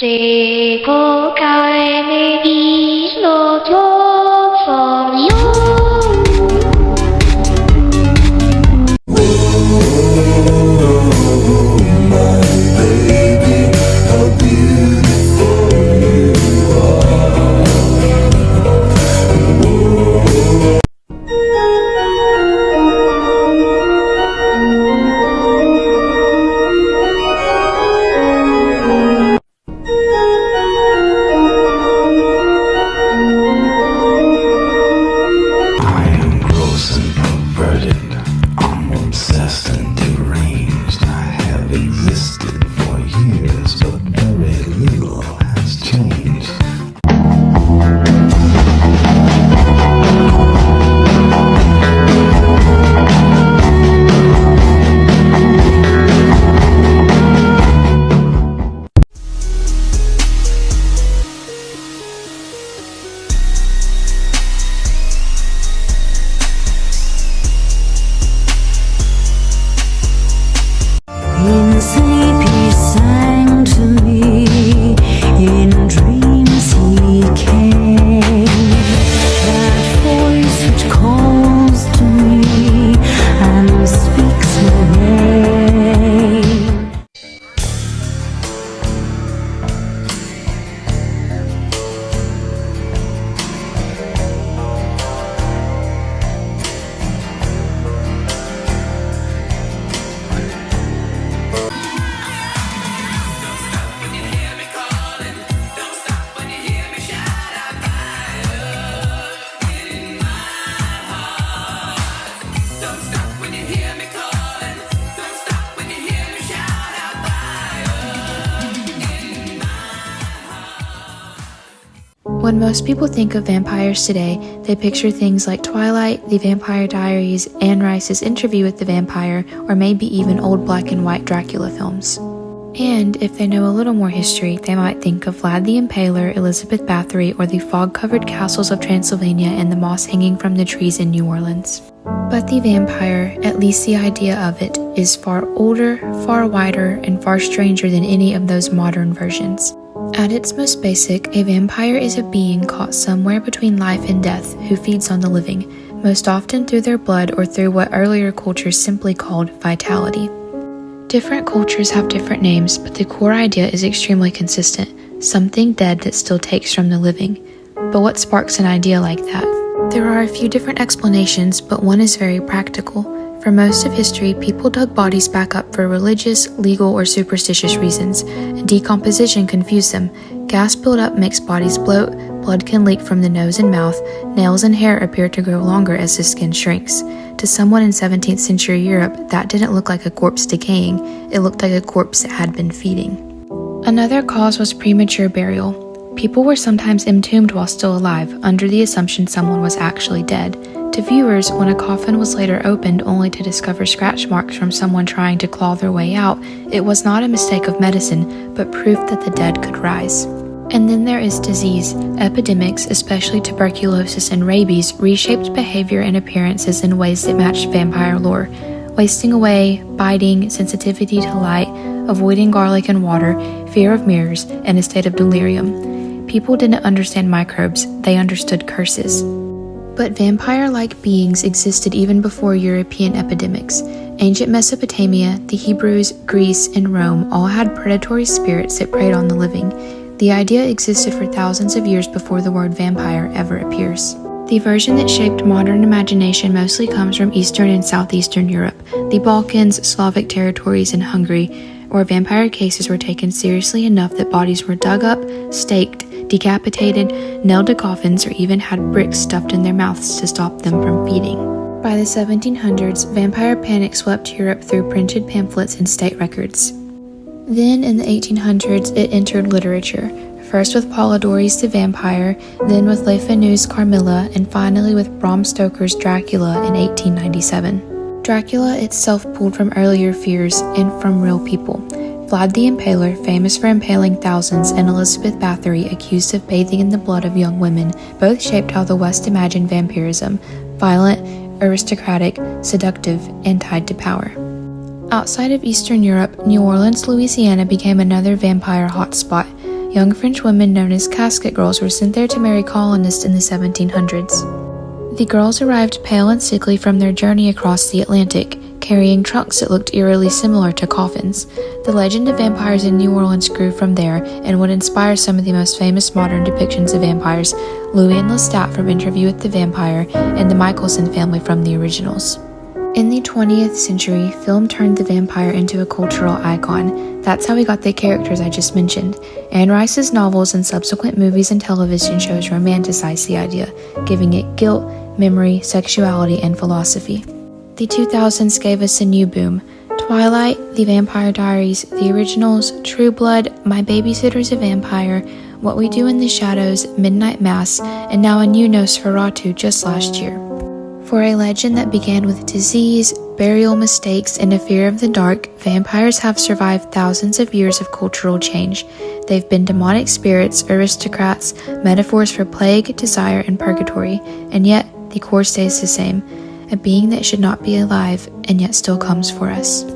They go kindly be no talk from you. In sleep he sang to me, in dreams he came. That voice which calls to me and speaks my name. When most people think of vampires today, they picture things like Twilight, The Vampire Diaries, Anne Rice's Interview with the Vampire, or maybe even old black and white Dracula films. And if they know a little more history, they might think of Vlad the Impaler, Elizabeth Bathory, or the fog-covered castles of Transylvania and the moss hanging from the trees in New Orleans. But the vampire, at least the idea of it, is far older, far wider, and far stranger than any of those modern versions. At its most basic, a vampire is a being caught somewhere between life and death who feeds on the living, most often through their blood or through what earlier cultures simply called vitality. Different cultures have different names, but the core idea is extremely consistent: something dead that still takes from the living. But what sparks an idea like that? There are a few different explanations, but one is very practical. For most of history, people dug bodies back up for religious, legal, or superstitious reasons. Decomposition confused them. Gas buildup makes bodies bloat, blood can leak from the nose and mouth, nails and hair appear to grow longer as the skin shrinks. To someone in 17th century Europe, that didn't look like a corpse decaying, it looked like a corpse that had been feeding. Another cause was premature burial. People were sometimes entombed while still alive, under the assumption someone was actually dead. To viewers, when a coffin was later opened only to discover scratch marks from someone trying to claw their way out, it was not a mistake of medicine, but proof that the dead could rise. And then there is disease. Epidemics, especially tuberculosis and rabies, reshaped behavior and appearances in ways that matched vampire lore. Wasting away, biting, sensitivity to light, avoiding garlic and water, fear of mirrors, and a state of delirium. People didn't understand microbes, they understood curses. But vampire-like beings existed even before European epidemics. Ancient Mesopotamia, the Hebrews, Greece, and Rome all had predatory spirits that preyed on the living. The idea existed for thousands of years before the word vampire ever appears. The version that shaped modern imagination mostly comes from Eastern and Southeastern Europe, the Balkans, Slavic territories, and Hungary, where vampire cases were taken seriously enough that bodies were dug up, staked, decapitated, nailed to coffins, or even had bricks stuffed in their mouths to stop them from feeding. By the 1700s, vampire panic swept Europe through printed pamphlets and state records. Then, in the 1800s, it entered literature, first with Polidori's The Vampire, then with Le Fanu's Carmilla, and finally with Bram Stoker's Dracula in 1897. Dracula itself pulled from earlier fears and from real people. Vlad the Impaler, famous for impaling thousands, and Elizabeth Bathory, accused of bathing in the blood of young women, both shaped how the West imagined vampirism: violent, aristocratic, seductive, and tied to power. Outside of Eastern Europe, New Orleans, Louisiana became another vampire hotspot. young French women known as casket girls were sent there to marry colonists in the 1700s. The girls arrived pale and sickly from their journey across the Atlantic, carrying trunks that looked eerily similar to coffins. The legend of vampires in New Orleans grew from there and would inspire some of the most famous modern depictions of vampires, Louis and Lestat from Interview with the Vampire, and the Michelson family from the originals. In the 20th century, film turned the vampire into a cultural icon. That's how we got the characters I just mentioned. Anne Rice's novels and subsequent movies and television shows romanticized the idea, giving it guilt, memory, sexuality, and philosophy. The 2000s gave us a new boom. Twilight, The Vampire Diaries, the originals, True Blood, My Babysitter's a Vampire, What We Do in the Shadows, Midnight Mass, and now a new Nosferatu just last year. For a legend that began with disease, burial mistakes, and a fear of the dark, vampires have survived thousands of years of cultural change. They've been demonic spirits, aristocrats, metaphors for plague, desire, and purgatory, and yet the core stays the same, a being that should not be alive and yet still comes for us.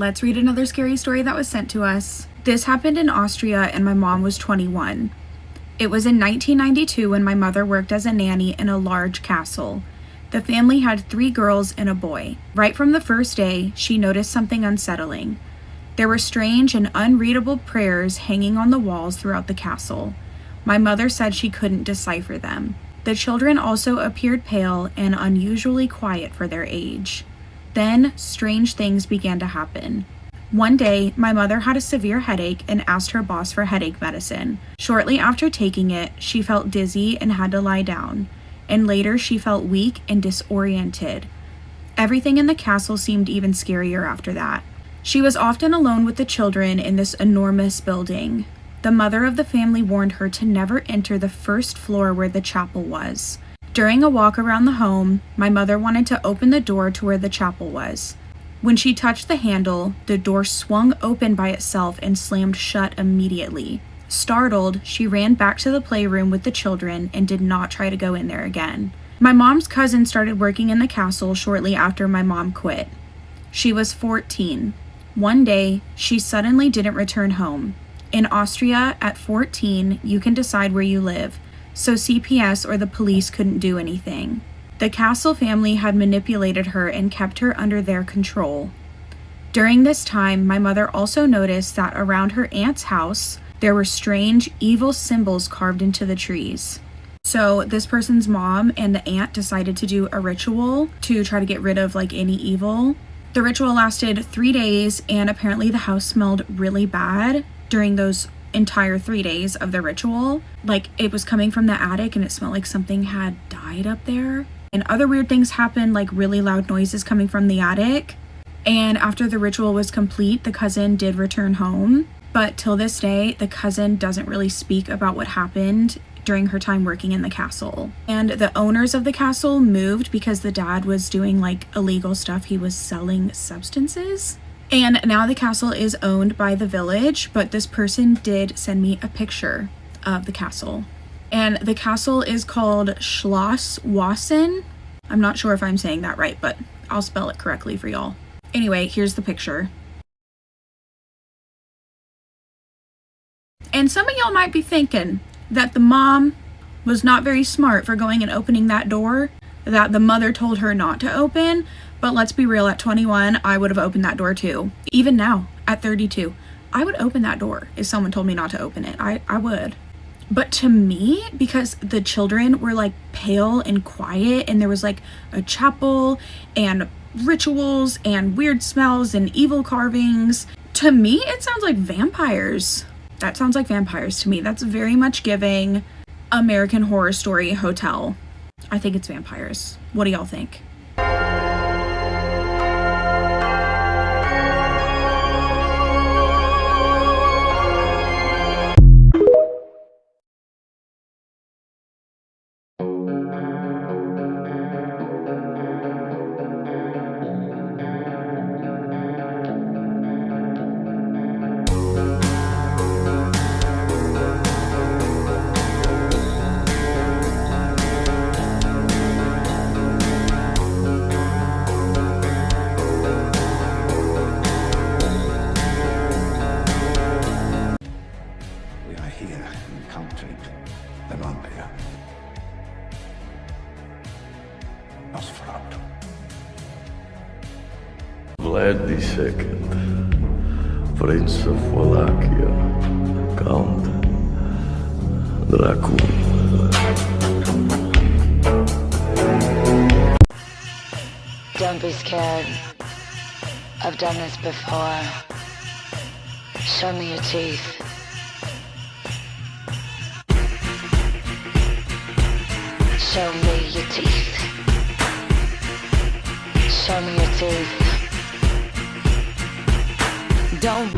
Let's read another scary story that was sent to us. This happened in Austria and my mom was 21. It was in 1992 when my mother worked as a nanny in a large castle. The family had 3 girls and a boy. Right from the first day, she noticed something unsettling. There were strange and unreadable prayers hanging on the walls throughout the castle. My mother said she couldn't decipher them. The children also appeared pale and unusually quiet for their age. Then, strange things began to happen. One day, my mother had a severe headache and asked her boss for headache medicine. Shortly after taking it, she felt dizzy and had to lie down. And later, she felt weak and disoriented. Everything in the castle seemed even scarier after that. She was often alone with the children in this enormous building. The mother of the family warned her to never enter the first floor where the chapel was. During a walk around the home, my mother wanted to open the door to where the chapel was. When she touched the handle, the door swung open by itself and slammed shut immediately. Startled, she ran back to the playroom with the children and did not try to go in there again. My mom's cousin started working in the castle shortly after my mom quit. She was 14. One day, she suddenly didn't return home. In Austria, at 14, you can decide where you live, so CPS or the police couldn't do anything. The castle family had manipulated her and kept her under their control. During this time, my mother also noticed that around her aunt's house, there were strange, evil symbols carved into the trees. So this person's mom and the aunt decided to do a ritual to try to get rid of any evil. The ritual lasted 3 days, and apparently the house smelled really bad during those entire 3 days of the ritual. It was coming from the attic and it smelled like something had died up there. And other weird things happened, like really loud noises coming from the attic. And after the ritual was complete, the cousin did return home. But till this day, the cousin doesn't really speak about what happened during her time working in the castle. And the owners of the castle moved because the dad was doing illegal stuff. He was selling substances. And now the castle is owned by the village, but this person did send me a picture of the castle. And the castle is called Schloss Wassen. I'm not sure if I'm saying that right, but I'll spell it correctly for y'all. Anyway, here's the picture. And some of y'all might be thinking that the mom was not very smart for going and opening that door that the mother told her not to open. But let's be real, at 21, I would have opened that door too. Even now, at 32, I would open that door if someone told me not to open it. I would. But to me, because the children were pale and quiet, and there was a chapel and rituals and weird smells and evil carvings, to me, it sounds like vampires. That sounds like vampires to me. That's very much giving American Horror Story Hotel. I think it's vampires. What do y'all think? the vampire. Nosferatu. Vlad II, Prince of Wallachia, Count Dracula. Don't be scared. I've done this before. Show me your teeth. Show me your teeth. Show me your teeth. Don't.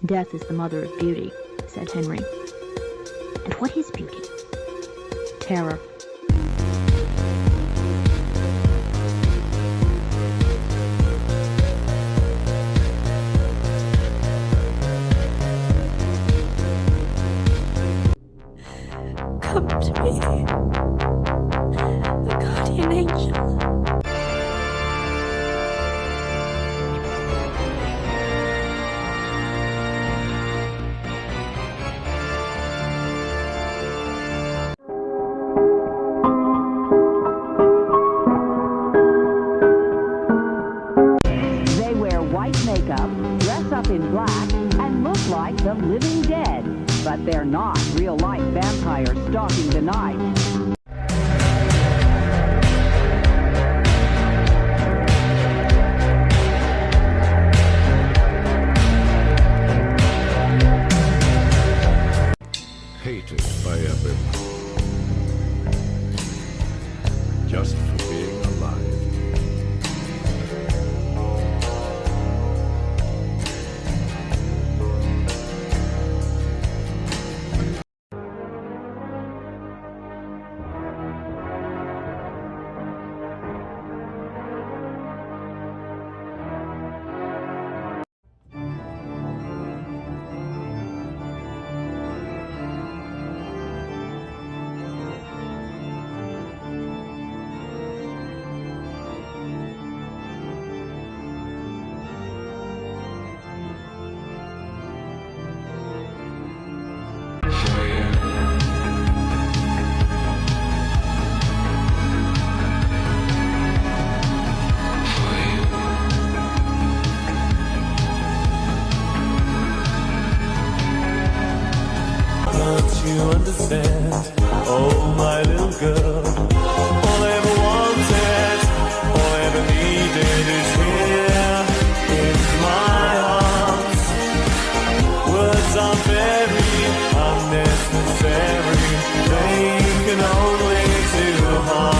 Death is the mother of beauty, said Henry. And what is beauty? Terror. Come to me, the guardian angel. They wear white makeup, dress up in black, and look like the living dead. But they're not real-life vampires stalking the night. Hated by everyone. Just for being alive. Don't you understand? Oh, my little girl. All I ever wanted, all I ever needed is here in my arms. Words are very unnecessary. They can only do harm.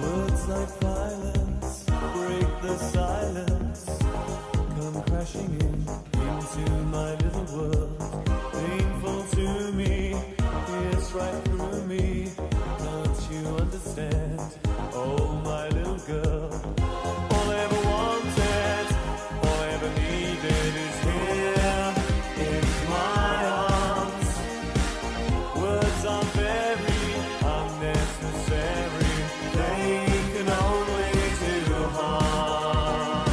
Words like violence break the silence, come crashing into my little world. Painful to me, it's right through me. Don't you understand? Oh, my little girl. All I ever wanted, all I ever needed is here in my arms. Words are very unnecessary. They can only do harm.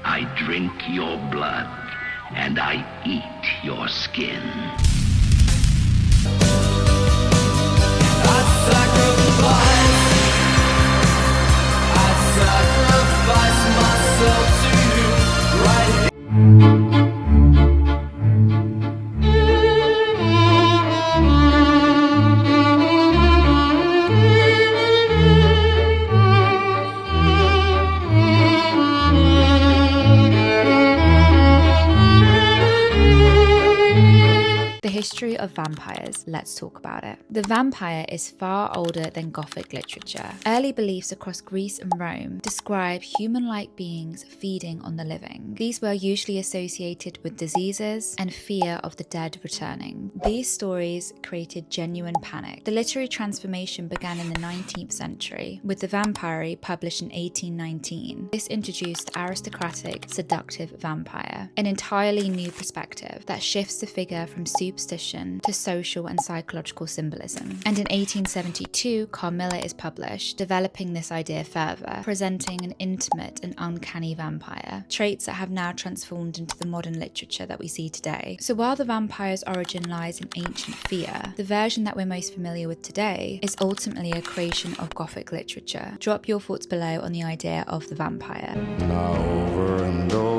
I drink your blood, and I eat your skin. history of vampires. Let's talk about it. The vampire is far older than Gothic literature. Early beliefs across Greece and Rome describe human-like beings feeding on the living. These were usually associated with diseases and fear of the dead returning. These stories created genuine panic. The literary transformation began in the 19th century, with the Vampire published in 1819. This introduced the aristocratic, seductive vampire, an entirely new perspective that shifts the figure from superstition to social and psychological symbolism. And in 1872, Carmilla is published, developing this idea further, presenting an intimate and uncanny vampire, traits that have now transformed into the modern literature that we see today. So while the vampire's origin lies in ancient fear, the version that we're most familiar with today is ultimately a creation of Gothic literature. Drop your thoughts below on the idea of the vampire. Now over and over